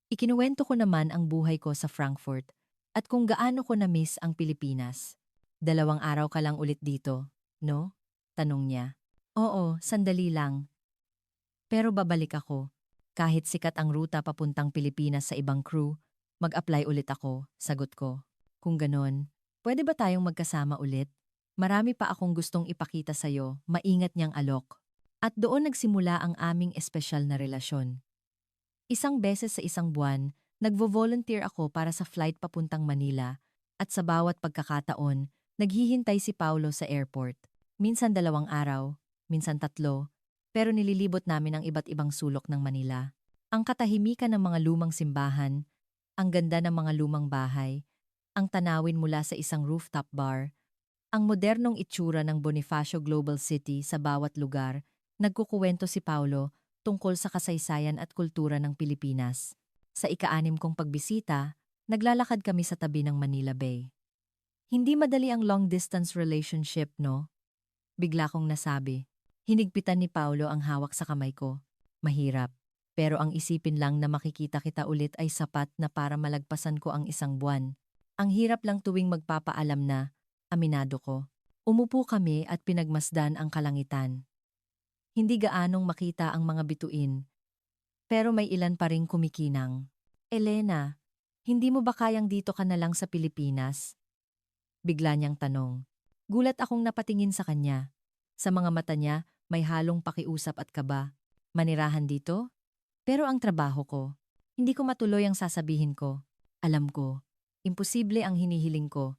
Ikinuwento ko naman ang buhay ko sa Frankfurt at kung gaano ko na-miss ang Pilipinas. 2 araw ka lang ulit dito, no? Tanong niya. Oo, sandali lang. Pero babalik ako. Kahit sikat ang ruta papuntang Pilipinas sa ibang crew, mag-apply ulit ako, sagot ko. Kung ganon, pwede ba tayong magkasama ulit? Marami pa akong gustong ipakita sa'yo, maingat niyang alok. At doon nagsimula ang aming espesyal na relasyon. Isang beses sa isang buwan, nagvo-volunteer ako para sa flight papuntang Manila at sa bawat pagkakataon, naghihintay si Paulo sa airport. Minsan 2 araw, minsan 3, pero nililibot namin ang iba't ibang sulok ng Manila. Ang katahimikan ng mga lumang simbahan, ang ganda ng mga lumang bahay, ang tanawin mula sa isang rooftop bar, Ang modernong itsura ng Bonifacio Global City sa bawat lugar, nagkukuwento si Paulo tungkol sa kasaysayan at kultura ng Pilipinas. Sa ika-6 kong pagbisita, naglalakad kami sa tabi ng Manila Bay. Hindi madali ang long-distance relationship, no? Bigla kong nasabi. Hinigpitan ni Paulo ang hawak sa kamay ko. Mahirap. Pero ang isipin lang na makikita kita ulit ay sapat na para malagpasan ko ang 1 buwan. Ang hirap lang tuwing magpapaalam na, aminado ko. Umupo kami at pinagmasdan ang kalangitan. Hindi gaanong makita ang mga bituin, pero may ilan pa ring kumikinang. Elena, hindi mo ba kayang dito ka na lang sa Pilipinas? Bigla niyang tanong. Gulat akong napatingin sa kanya. Sa mga mata niya, may halong pakiusap at kaba. Manirahan dito? Pero ang trabaho ko. Hindi ko matuloy ang sasabihin ko. Alam ko, imposible ang hinihiling ko.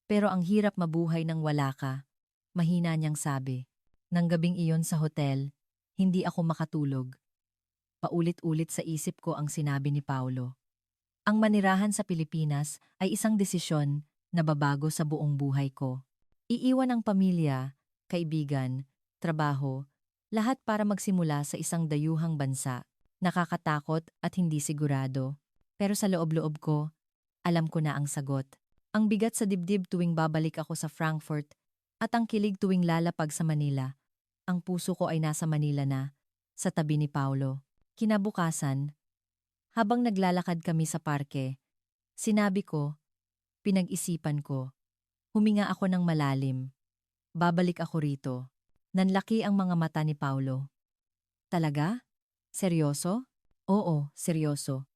Pero ang hirap mabuhay nang wala ka. Mahina niyang sabi. Nang gabing iyon sa hotel, hindi ako makatulog. Paulit-ulit sa isip ko ang sinabi ni Paulo. Ang manirahan sa Pilipinas ay isang desisyon na babago sa buong buhay ko. Iiwan ang pamilya, kaibigan, trabaho, lahat para magsimula sa isang dayuhang bansa. Nakakatakot at hindi sigurado. Pero sa loob-loob ko, alam ko na ang sagot. Ang bigat sa dibdib tuwing babalik ako sa Frankfurt at ang kilig tuwing lalapag sa Manila. Ang puso ko ay nasa Manila na, sa tabi ni Paulo. Kinabukasan, habang naglalakad kami sa parke, sinabi ko, pinag-isipan ko. Huminga ako ng malalim. Babalik ako rito. Nanlaki ang mga mata ni Paulo. Talaga? Seryoso? Oo, seryoso.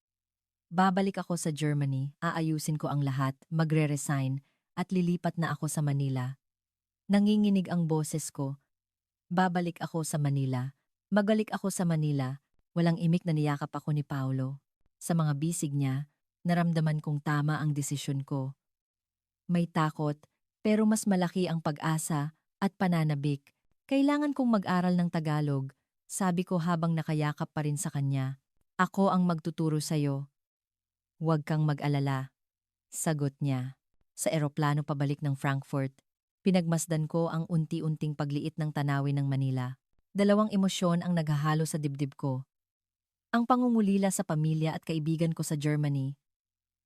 Babalik ako sa Germany, aayusin ko ang lahat, magre-resign, at lilipat na ako sa Manila. Nanginginig ang boses ko. Babalik ako sa Manila. Magalik ako sa Manila. Walang imik na niyakap ako ni Paulo. Sa mga bisig niya, naramdaman kong tama ang desisyon ko. May takot, pero mas malaki ang pag-asa at pananabik. Kailangan kong mag-aral ng Tagalog, sabi ko habang nakayakap pa rin sa kanya. Ako ang magtuturo sa'yo. Huwag kang mag-alala. Sagot niya. Sa eroplano pabalik ng Frankfurt, pinagmasdan ko ang unti-unting pagliit ng tanawin ng Manila. 2 emosyon ang naghahalo sa dibdib ko. Ang pangungulila sa pamilya at kaibigan ko sa Germany,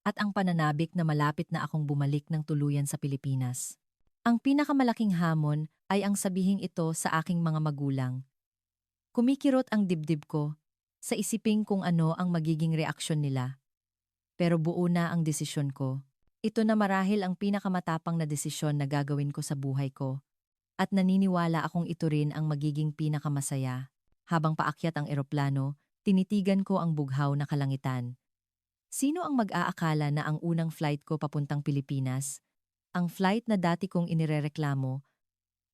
at ang pananabik na malapit na akong bumalik ng tuluyan sa Pilipinas. Ang pinakamalaking hamon ay ang sabihing ito sa aking mga magulang. Kumikirot ang dibdib ko sa isiping kung ano ang magiging reaksyon nila. Pero buo na ang desisyon ko. Ito na marahil ang pinakamatapang na desisyon na gagawin ko sa buhay ko. At naniniwala akong ito rin ang magiging pinakamasaya. Habang paakyat ang eroplano, tinitigan ko ang bughaw na kalangitan. Sino ang mag-aakala na ang unang flight ko papuntang Pilipinas, ang flight na dati kong inirereklamo,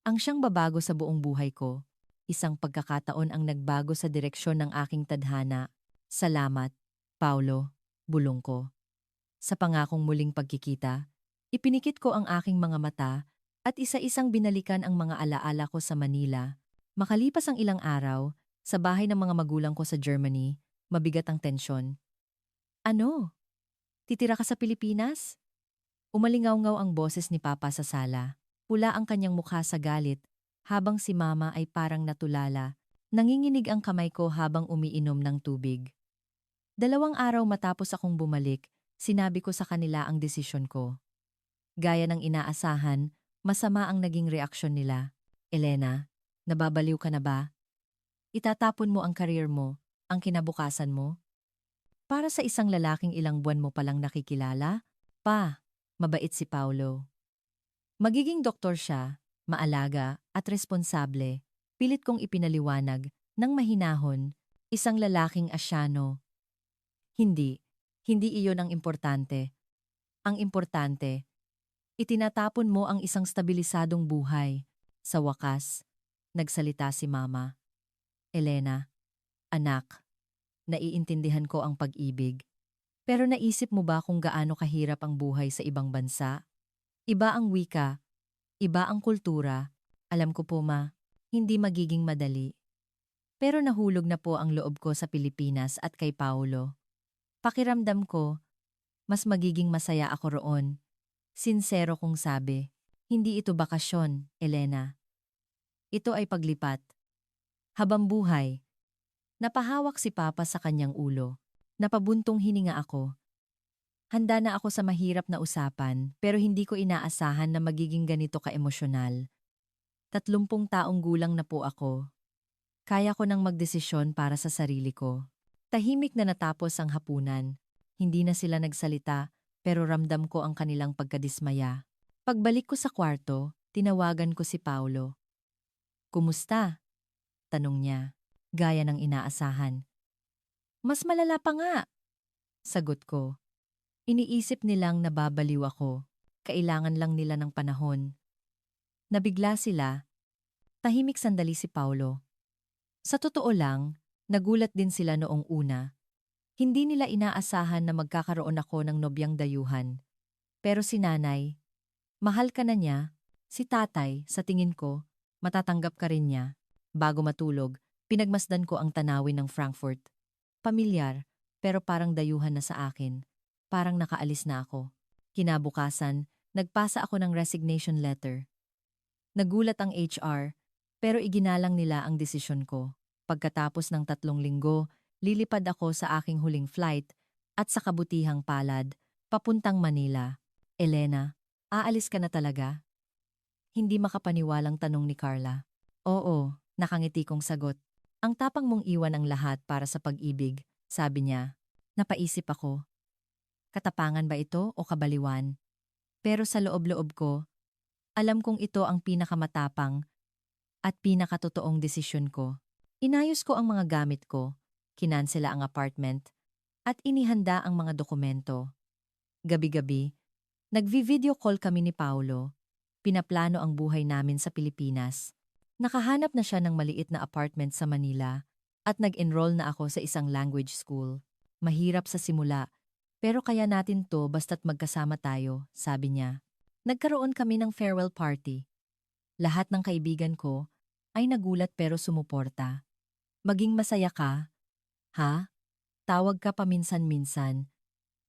ang siyang babago sa buong buhay ko, isang pagkakataon ang nagbago sa direksyon ng aking tadhana. Salamat, Paulo, bulong ko. Sa pangakong muling pagkikita, ipinikit ko ang aking mga mata at isa-isang binalikan ang mga alaala ko sa Manila. Makalipas ang ilang araw, sa bahay ng mga magulang ko sa Germany, mabigat ang tensyon. Ano? Titira ka sa Pilipinas? Umalingaw-ngaw ang boses ni Papa sa sala. Pula ang kanyang mukha sa galit, habang si Mama ay parang natulala. Nanginginig ang kamay ko habang umiinom ng tubig. 2 araw matapos akong bumalik, sinabi ko sa kanila ang desisyon ko. Gaya ng inaasahan, masama ang naging reaksyon nila. Elena, nababaliw ka na ba? Itatapon mo ang career mo, ang kinabukasan mo? Para sa isang lalaking ilang buwan mo palang nakikilala? Pa, mabait si Paulo. Magiging doktor siya, maalaga at responsable. Pilit kong ipinaliwanag, ng mahinahon, isang lalaking Asyano. Hindi iyon ang importante. Ang importante, itinatapon mo ang isang stabilisadong buhay. Sa wakas, nagsalita si Mama. Elena, anak, naiintindihan ko ang pag-ibig. Pero naisip mo ba kung gaano kahirap ang buhay sa ibang bansa? Iba ang wika, iba ang kultura. Alam ko po ma, hindi magiging madali. Pero nahulog na po ang loob ko sa Pilipinas at kay Paulo. Pakiramdam ko, mas magiging masaya ako roon. Sinsero kong sabi. Hindi ito bakasyon, Elena. Ito ay paglipat. Habang buhay. Napahawak si Papa sa kanyang ulo. Napabuntong hininga ako. Handa na ako sa mahirap na usapan pero hindi ko inaasahan na magiging ganito ka-emosyonal. 30 taong gulang na po ako. Kaya ko nang magdesisyon para sa sarili ko. Tahimik na natapos ang hapunan. Hindi na sila nagsalita pero ramdam ko ang kanilang pagkadismaya. Pagbalik ko sa kwarto, tinawagan ko si Paulo. Kumusta? Tanong niya, gaya ng inaasahan. Mas malala pa nga, sagot ko. Iniisip nilang nababaliw ako. Kailangan lang nila ng panahon. Nabigla sila. Tahimik sandali si Paulo. Sa totoo lang, nagulat din sila noong una. Hindi nila inaasahan na magkakaroon ako ng nobyang dayuhan. Pero si nanay, mahal ka na niya. Si tatay, sa tingin ko, matatanggap ka rin niya. Bago matulog, pinagmasdan ko ang tanawin ng Frankfurt. Pamilyar, pero parang dayuhan na sa akin. Parang nakaalis na ako. Kinabukasan, nagpasa ako ng resignation letter. Nagulat ang HR, pero iginalang nila ang desisyon ko. Pagkatapos ng 3 linggo, lilipad ako sa aking huling flight at sa kabutihang palad, papuntang Manila. Elena, aalis ka na talaga? Hindi makapaniwalang tanong ni Carla. Oo, nakangiti kong sagot. Ang tapang mong iwan ang lahat para sa pag-ibig, sabi niya. Napaisip ako. Katapangan ba ito o kabaliwan? Pero sa loob-loob ko, alam kong ito ang pinakamatapang at pinakatotoong desisyon ko. Inayos ko ang mga gamit ko, kinansela ang apartment, at inihanda ang mga dokumento. Gabi-gabi, nagvi-video call kami ni Paulo. Pinaplano ang buhay namin sa Pilipinas. Nakahanap na siya ng maliit na apartment sa Manila at nag-enroll na ako sa isang language school. Mahirap sa simula, pero kaya natin to basta't magkasama tayo, sabi niya. Nagkaroon kami ng farewell party. Lahat ng kaibigan ko ay nagulat pero sumuporta. Maging masaya ka? Ha? Tawag ka paminsan-minsan.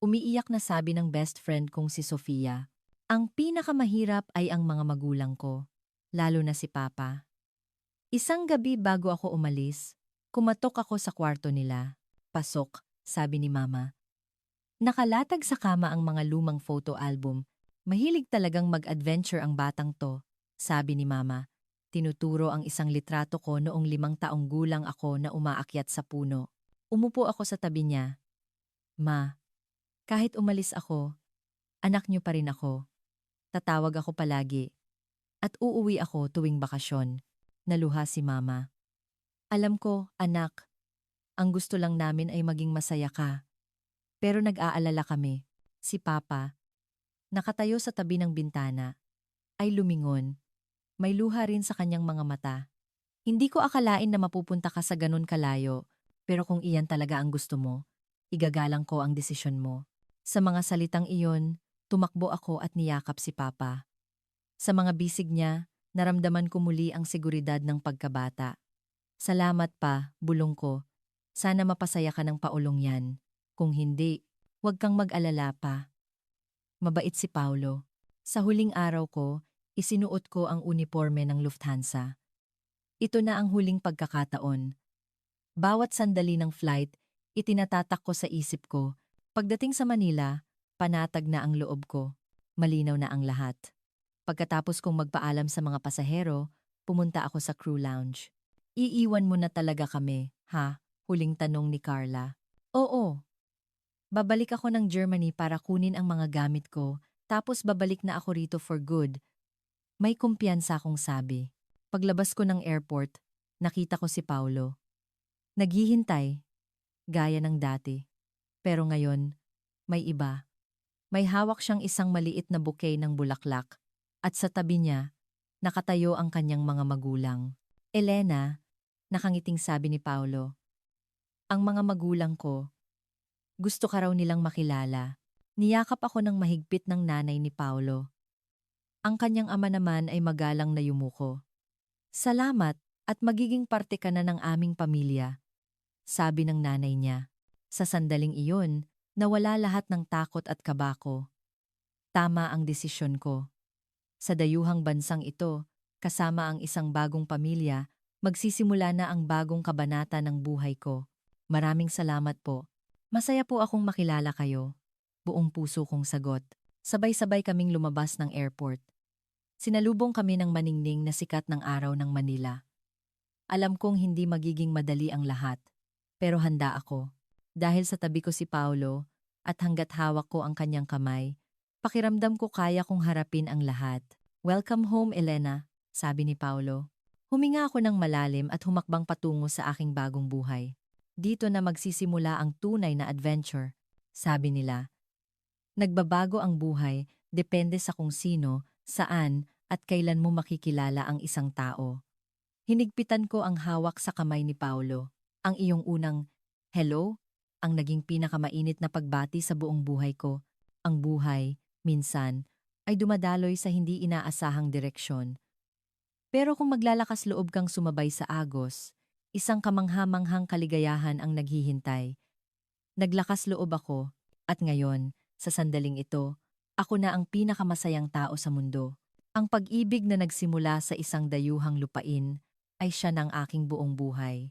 Umiiyak na sabi ng best friend kong si Sofia. Ang pinakamahirap ay ang mga magulang ko, lalo na si Papa. Isang gabi bago ako umalis, kumatok ako sa kwarto nila. Pasok, sabi ni Mama. Nakalatag sa kama ang mga lumang photo album. Mahilig talagang mag-adventure ang batang to, sabi ni Mama. Tinuturo ang isang litrato ko noong 5 taong gulang ako na umaakyat sa puno. Umupo ako sa tabi niya. Ma, kahit umalis ako, anak niyo pa rin ako. Tatawag ako palagi. At uuwi ako tuwing bakasyon. Naluha si Mama. Alam ko, anak, ang gusto lang namin ay maging masaya ka. Pero nag-aalala kami. Si Papa, nakatayo sa tabi ng bintana, ay lumingon. May luha rin sa kanyang mga mata. Hindi ko akalain na mapupunta ka sa ganun kalayo, pero kung iyan talaga ang gusto mo, igagalang ko ang desisyon mo. Sa mga salitang iyon, tumakbo ako at niyakap si Papa. Sa mga bisig niya, naramdaman ko muli ang seguridad ng pagkabata. Salamat pa, bulong ko. Sana mapasaya ka ng paulong yan. Kung hindi, huwag kang mag-alala pa. Mabait si Paulo. Sa huling araw ko, isinuot ko ang uniforme ng Lufthansa. Ito na ang huling pagkakataon. Bawat sandali ng flight, itinatatak ko sa isip ko. Pagdating sa Manila, panatag na ang loob ko. Malinaw na ang lahat. Pagkatapos kong magpaalam sa mga pasahero, pumunta ako sa crew lounge. Iiwan mo na talaga kami, ha? Huling tanong ni Carla. Oo. Babalik ako ng Germany para kunin ang mga gamit ko, tapos babalik na ako rito for good. May kumpiyansa akong sabi. Paglabas ko ng airport, nakita ko si Paulo. Naghihintay, gaya ng dati. Pero ngayon, may iba. May hawak siyang isang maliit na bouquet ng bulaklak. At sa tabi niya, nakatayo ang kanyang mga magulang. Elena, nakangiting sabi ni Paulo. Ang mga magulang ko, gusto ka raw nilang makilala. Niyakap ako ng mahigpit ng nanay ni Paulo. Ang kanyang ama naman ay magalang na yumuko. Salamat at magiging parte ka na ng aming pamilya, sabi ng nanay niya. Sa sandaling iyon, nawala lahat ng takot at kaba ko. Tama ang desisyon ko. Sa dayuhang bansang ito, kasama ang isang bagong pamilya, magsisimula na ang bagong kabanata ng buhay ko. Maraming salamat po. Masaya po akong makilala kayo. Buong puso kong sagot. Sabay-sabay kaming lumabas ng airport. Sinalubong kami ng maningning na sikat ng araw ng Manila. Alam kong hindi magiging madali ang lahat, pero handa ako. Dahil sa tabi ko si Paulo, at hanggat hawak ko ang kanyang kamay, pakiramdam ko kaya kong harapin ang lahat. Welcome home, Elena, sabi ni Paulo. Huminga ako ng malalim at humakbang patungo sa aking bagong buhay. Dito na magsisimula ang tunay na adventure, sabi nila. Nagbabago ang buhay, depende sa kung sino, saan, at kailan mo makikilala ang isang tao. Hinigpitan ko ang hawak sa kamay ni Paulo. Ang iyong unang, hello, ang naging pinakamainit na pagbati sa buong buhay ko. Ang buhay, minsan, ay dumadaloy sa hindi inaasahang direksyon. Pero kung maglalakas loob kang sumabay sa agos, isang kamangha-manghang kaligayahan ang naghihintay. Naglakas loob ako, at ngayon, sa sandaling ito, ako na ang pinakamasayang tao sa mundo. Ang pag-ibig na nagsimula sa isang dayuhang lupain ay siya ng aking buong buhay.